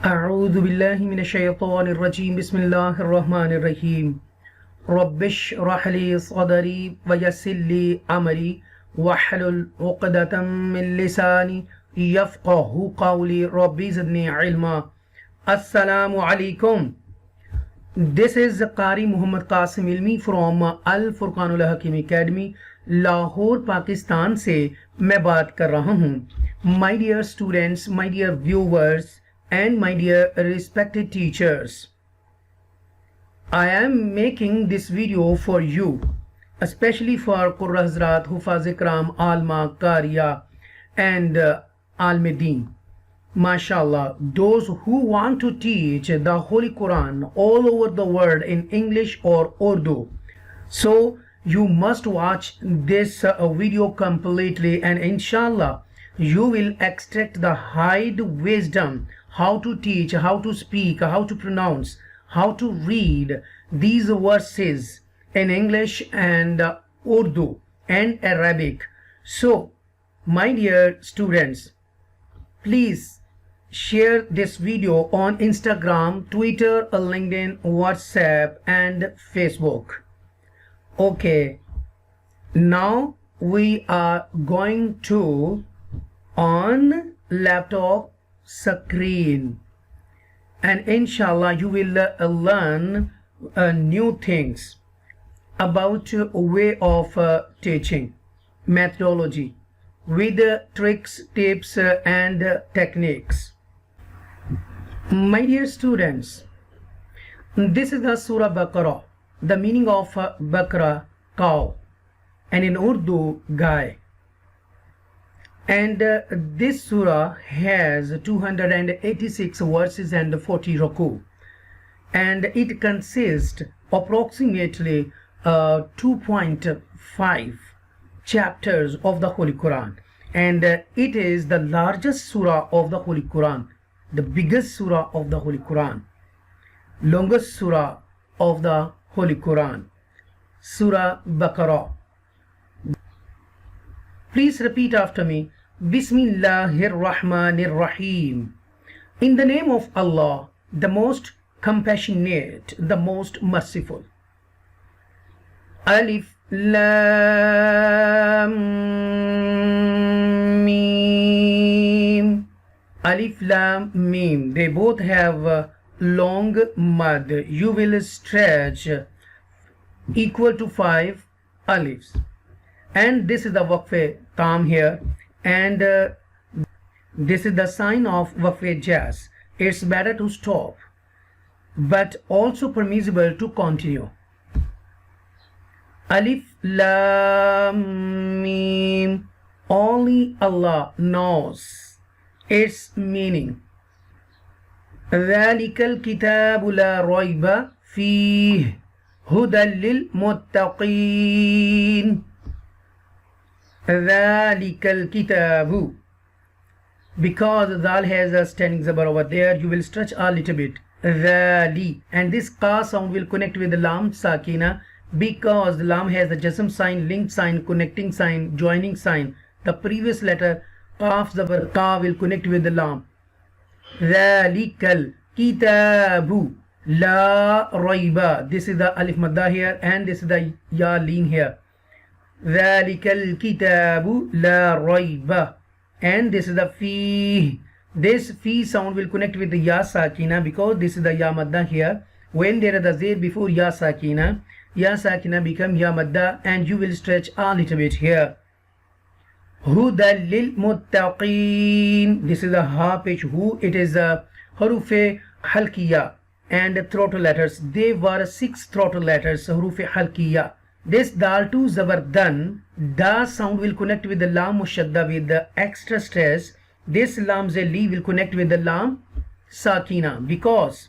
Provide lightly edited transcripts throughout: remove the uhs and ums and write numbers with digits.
أعوذ بالله من الشيطان الرجيم بسم الله الرحمن الرحيم رب اشرح لي صدري ويسر لي أمري واحلل عقدة من لساني يفقه قولي ربي زدني علما. Assalamu alaikum. This is Qari Muhammad Qasim Ilmi from Al-Furqan Hakeem Academy, Lahore Pakistan से मैं बात कर रहा हूँ. My dear students, my dear viewers and my dear respected teachers, I am making this video for you, especially for Qurra Hazrat, Hufaz Ikram, Alma, Qariya and Al-Medin. MashaAllah, those who want to teach the Holy Quran all over the world in English or Urdu. So you must watch this video completely, and inshallah you will extract the hide wisdom, how to teach, how to speak, how to pronounce, how to read these verses in English and Urdu and Arabic. So my dear students, please share this video on Instagram, Twitter, LinkedIn, WhatsApp and Facebook. Okay, now we are going to on laptop screen, and inshallah you will learn new things about way of teaching, methodology with tricks, tips and techniques. My dear students, this is the Surah Baqarah. The meaning of Baqarah, cow, and in Urdu, guy. And this surah has 286 verses and 40 ruku, and it consists approximately 2.5 chapters of the Holy Quran, and it is the largest surah of the Holy Quran, the biggest surah of the Holy Quran, longest surah of the Holy Quran, Surah Baqarah. Please repeat after me. Bismillahir Rahmanir Rahim. In the name of Allah, the most compassionate, the most merciful. Alif Lam Mim. Alif Lam Mim. They both have long mud. You will stretch equal to 5 alifs, and this is the waqf tam here, and this is the sign of waqf jaz. It's better to stop, but also permissible to continue. Alif Lam Mim. Only Allah knows its meaning. ذلك الكتاب لا ريب فيه هدى للمتقين. ذلك الكتاب. Because Zal has a standing zabar over there, you will stretch a little bit. Dhali, and this ka sound will connect with the lam sakina, because the lam has the jasm sign, link sign, connecting sign, joining sign. The previous letter qaf zabar ka will connect with the lam. Dhalikal kitabu la raiba. This is the alif madda here, and this is the ya leen here. Dhalikal kitabu la raiba, and this is the fi. This fi sound will connect with the ya sakina, because this is the ya madda here. When there is the zayd before ya sakina become ya madda, and you will stretch a little bit here. Huda lil muttaqeen. This is a ha pitch hu. It is a harufe halkiya and throttle letters. They were 6 throttle letters, harufe halkiya. This dal to zabardan, da sound will connect with the lam mushadda with the extra stress. This lam zeli will connect with the lam sakina, because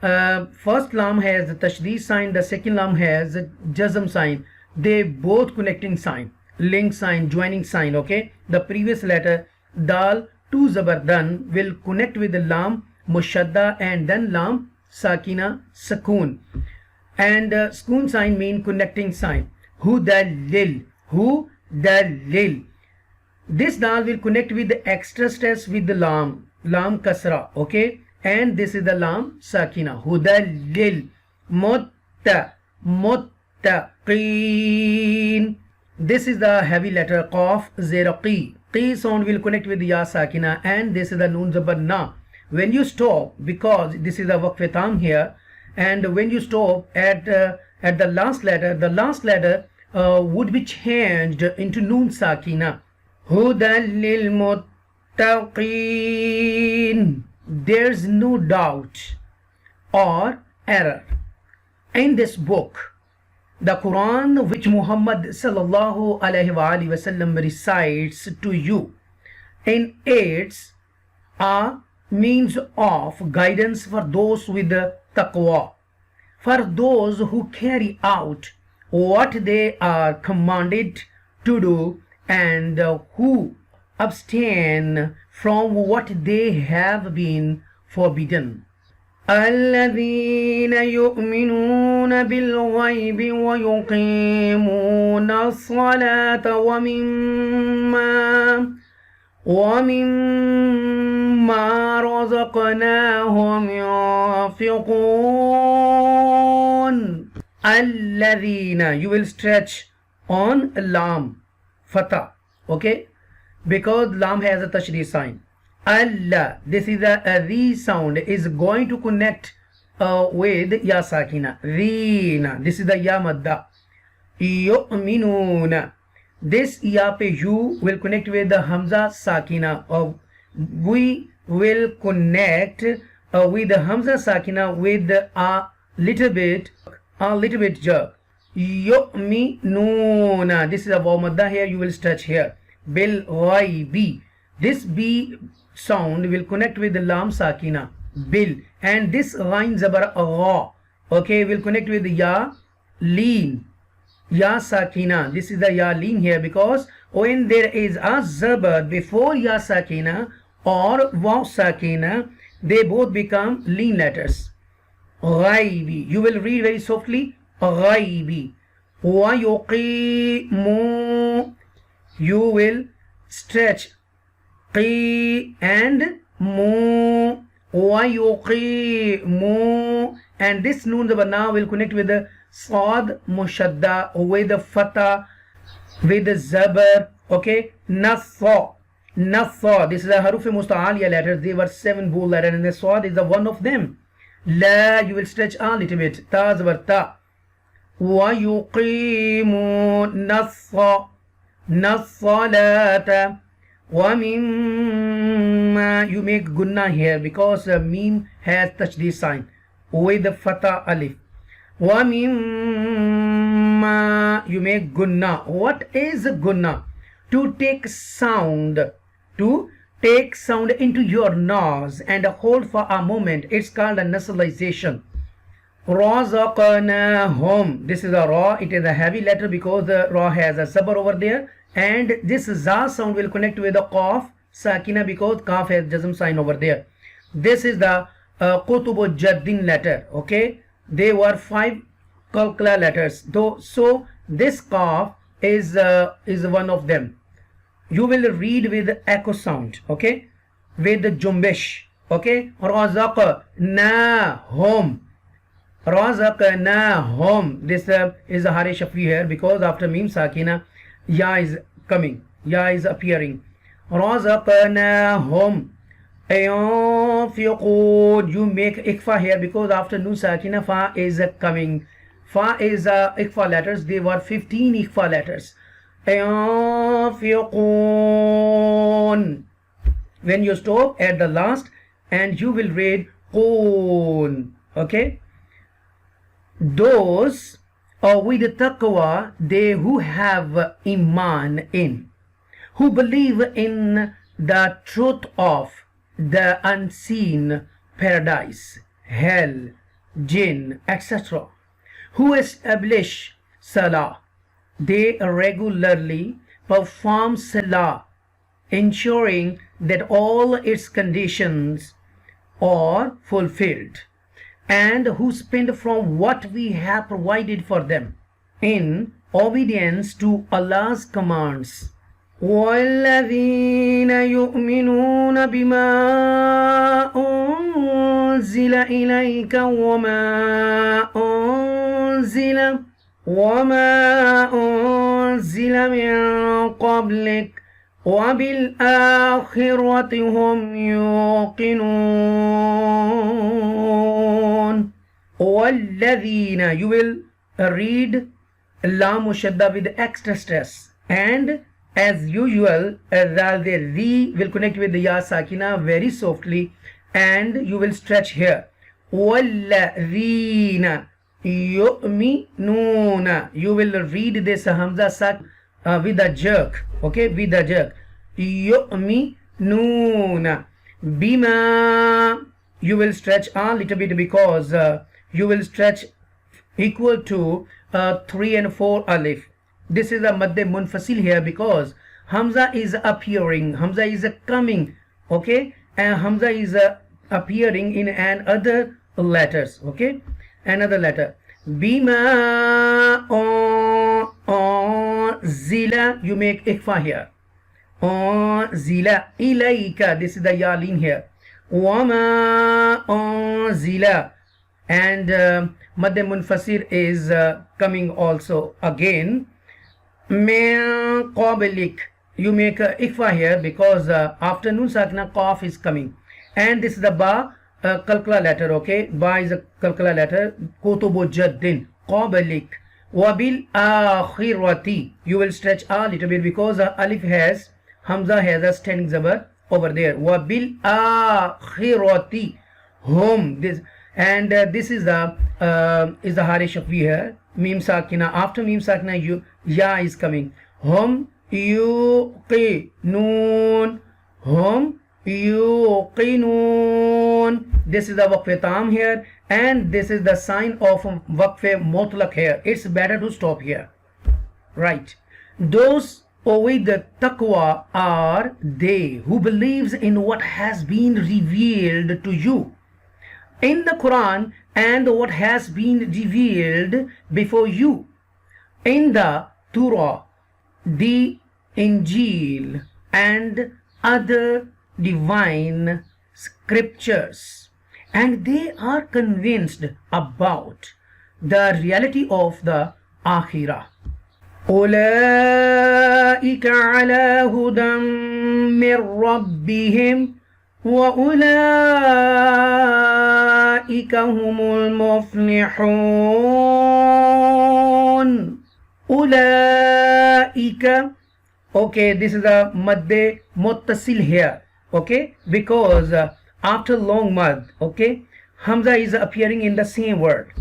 first lam has the tashdid sign, the second lam has the jazm sign. They both connecting sign, link sign, joining sign. Okay, the previous letter dal to zabardan will connect with the lam mushadda and then lam sakina sakoon, and sakoon sign mean connecting sign. Hu dalil. This dal will connect with the extra stress with the lam kasra. Okay, and this is the lam sakina. Hudal lil muttaqin. This is the heavy letter qaf zero qi. Qi sound will connect with ya sakina, and this is the noon zabar na. When you stop, because this is the waqf tam here, and when you stop at the last letter would be changed into noon sakina. Hudan lil muttaqin. There's no doubt or error in this book, the Quran, which Muhammad sallallahu alaihi wasallam recites to you, in its a means of guidance for those with taqwa, for those who carry out what they are commanded to do and who abstain from what they have been forbidden. الذين يؤمنون بالغيب ويقيمون الصلاة ومما رزقناهم ينفقون. الذين, you will stretch on lam fatah, okay, because lam has a tashdid sign. Allah, this is the sound is going to connect with ya sakina. Reena, this is the ya madda. Yu'minuna, this ya pe you will connect with the hamza sakina. We will connect with the hamza sakina with a little bit jerk. Yu'minuna, this is a waw madda here, you will stretch here. Bil ghaibi, this b sound will connect with the lam sakina, bil, and this ghain zabar gha, okay, will connect with the ya leen, ya sakina. This is the ya leen here, because when there is a zabar before ya sakina or waw sakina, they both become leen letters. Ghaibi, you will read very softly. Ghaibi. Wa yuqimu, you will stretch qi and mu. Wa yuqimu, and this noon now will connect with the sad mushadda, with the fatah, with the zabar, okay. Nasa, this is the haruf musta'aliya letters. They were 7 bold letters, and the sad is the one of them. La, you will stretch a little bit. Ta zabar ta. Wa yuqimu nasalata. Wa mimma, you make gunna here because mim has touched this sign with the fatah alif. Wa mimma, you make gunna. What is gunna? To take sound into your nose and hold for a moment. It's called a nasalization. Razaqnahum, this is a ra, it is a heavy letter because the ra has a sabar over there, and this za sound will connect with the qaf sakina because qaf has jazm sign over there. This is the Qutubu Jaddin letter, okay. They were 5 qalqala letters, though, so this qaf is one of them. You will read with echo sound, okay, with the jumbish, okay. Razaqnahum, Razaqnahum. This is a Hari Shafi here because after mim sakina, ya is coming, ya is appearing. Razaqnahum yunfiqun, you make ikfa here because after nun sakina fa is coming. Fa is ikfa letters. They were 15 ikfa letters. Yunfiqun. When you stop at the last, and you will read qun, okay. Those with taqwa, they who have iman in, who believe in the truth of the unseen paradise, hell, jinn, etc., who establish salah, they regularly perform salah, ensuring that all its conditions are fulfilled, and who spend from what we have provided for them in obedience to Allah's commands. وَالَّذِينَ يُؤْمِنُونَ بِمَا أنزل إليك وما أنزل من قبلك وبالآخرة هم يوقنون. وَالَّذِينَ, you will read lam mushadda with extra stress, and as usual the will connect with the ya sakina very softly, and you will stretch here. وَالَّذِينَ يُؤْمِنُونَ, you will read this hamza sak with a jerk, okay, with a jerk. يُؤْمِنُونَ bima, you will stretch a little bit because you will stretch equal to 3 and 4 alif. This is a madde munfasil here because hamza is appearing, hamza is coming, okay, and hamza is appearing in another letters, okay, another letter. Bima zila, you make ikfa here. Zila ilayka, this is the yalin here. Wama zila, and madde munfasir is coming also again. Min qablik, you make a ikfa here because after nun sakna qaf is coming, and this is the ba kalkala letter, okay, ba is a kalkala letter. Kutubu jaddin qablik. Wabil akhirati, you will stretch a little bit because alif has, hamza has a standing zabar over there. Wabil akhirati hum, this, and this is the harish of here, mim sakina. After mim sakina ya is coming. Hum yuqinun, hum yuqinun. This is the waqf tam here, and this is the sign of waqf mutlaq here. It's better to stop here, right? Those with the taqwa are they who believes in what has been revealed to you in the Quran and what has been revealed before you in the Torah, the Injil, and other divine scriptures, and they are convinced about the reality of the Akhirah. أولئك على هدى من ربهم وأولئك هم المفلحون. أولئك, okay, this is a madde muttasil here, okay, because after long mad, okay, hamza is appearing in the same word.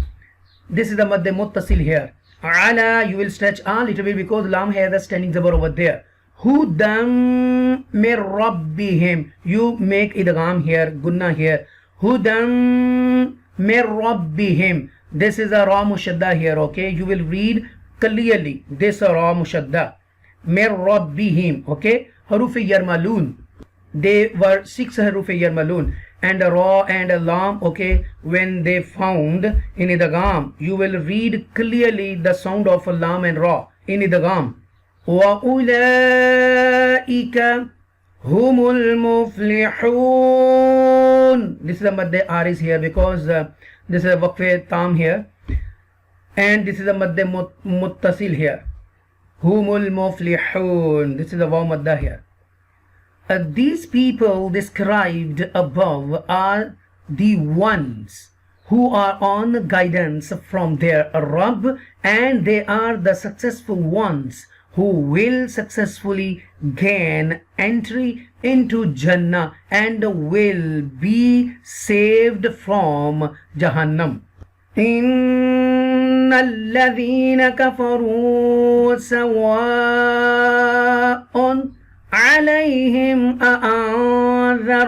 This is the madde muttasil here. Ala, you will stretch a little bit because lam has a standing zabar over there. Hudam min rabbihim, you make idgham here, gunna here. Hudam min rabbihim, this is a ra mushadda here, okay, you will read clearly this ra mushadda. Min rabbihim, okay, haruf yarmalun, they were 6 haruf yarmalun, and a ra and a lam, okay, when they found in idgham, you will read clearly the sound of a lam and ra in idgham. Wa ulaika humul muflihun. This is a madde aris here because this is a waqf tam here, and this is a madde muttasil here. Humul muflihun, this is a waw madda here. These people described above are the ones who are on guidance from their Rabb, and they are the successful ones who will successfully gain entry into Jannah and will be saved from Jahannam. إِنَّ الَّذِينَ كَفَرُوا سَوَاءٌ عليهم أأنذرتهم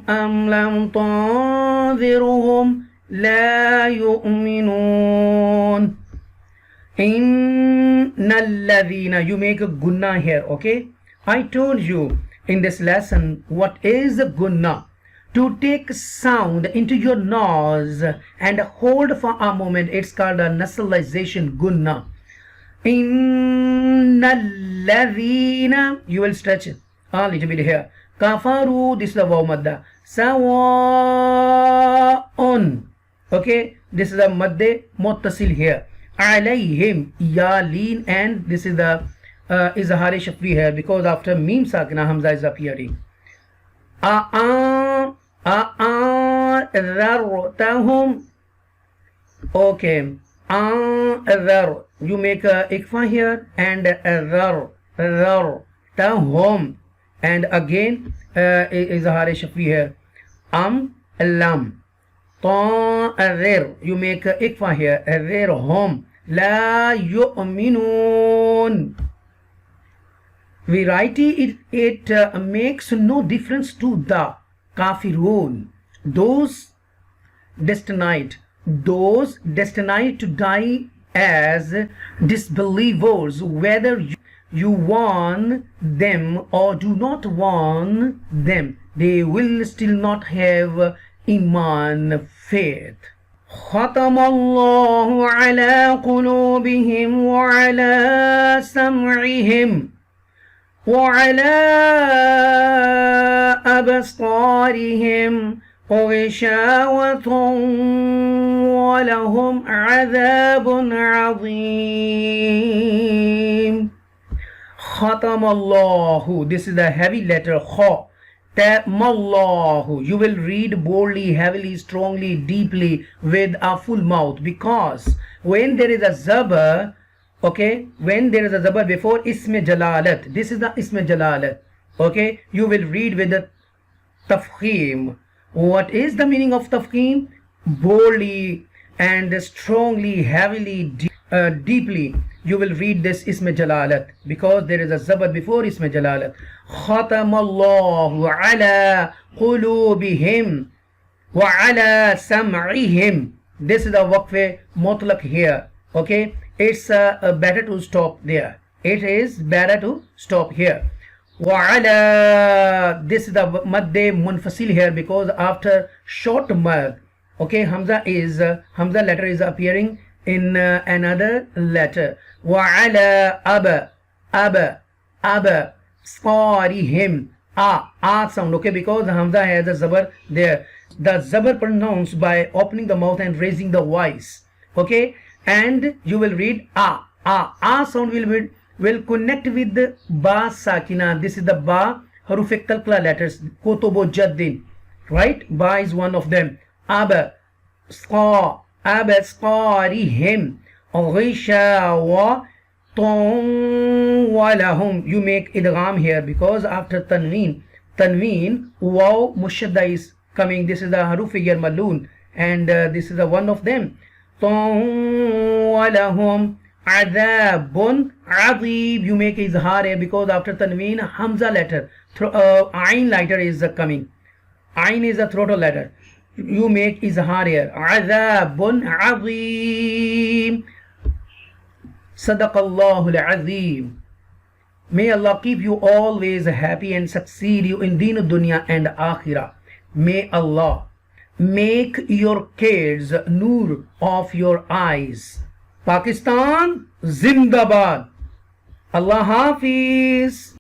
أم لم تنذرهم لا يؤمنون. إن الذين, you make a gunna here, okay, I told you in this lesson what is a gunna. To take sound into your nose and hold for a moment, it's called a nasalization, gunna. Innalladhina, you will stretch it a little bit here. Kafaru, this is the waw madda. Sawa'un. Okay, this is a madde muttasil here. Alayhim, ya lean, and this is the izhar shafri here because after mim sakina hamza is appearing. A'adhartahum. Okay, adhar, you make a ikfa here, and adhartahum, and again izhar shafri here. Lam. Ta'adhir, you make a ikfa here, adhirhum. La yu'minun. Variety, it makes no difference to the kafirun, those destined to die as disbelievers, whether you warn them or do not warn them, they will still not have iman, faith. ختم الله على قلوبهم وعلى سمعهم وعلى أبصارهم غشاوة ولهم عذاب عظيم. ختم الله, this is the heavy letter kha. Tamallahu, you will read boldly, heavily, strongly, deeply with a full mouth, because when there is a zabar, okay, when there is a zabar before isme jalalat, this is the isme jalalat, okay, you will read with the tafkhim. What is the meaning of tafkhim? Boldly and strongly, heavily, deeply you will read this isme jalalat because there is a zabar before isme jalalat. Khatamallahu ala qulubihim wa ala sam'ihim. This is the waqf mutlaq here. Okay, it's better to stop there. It is better to stop here. Wa ala, this is the madde munfasil here because after short mad, okay, hamza letter is appearing in another letter. Wa ala aba sarihim, sound, okay, because hamza has a zabar there. The zabar pronounced by opening the mouth and raising the voice, okay, and you will read sound will connect with the ba sakina. This is the ba haruf kalkala letters, kotobo jaddin, right? Ba is one of them. Abasqarihim ghishawa walahum, you make idgham here because after tanween waw mushadda is coming. This is the haruf figure malun, and this is the one of them. Walahum adhabun adhib, you make izhar here because after tanween hamza letter ain letter is coming. Ain is a throat letter, you make izhar here. Adhabun adhim. Sadaqallahu al-azim. May Allah keep you always happy and succeed you in deen dunya and akhirah. May Allah make your kids noor of your eyes. Pakistan Zindabad. Allah Hafiz.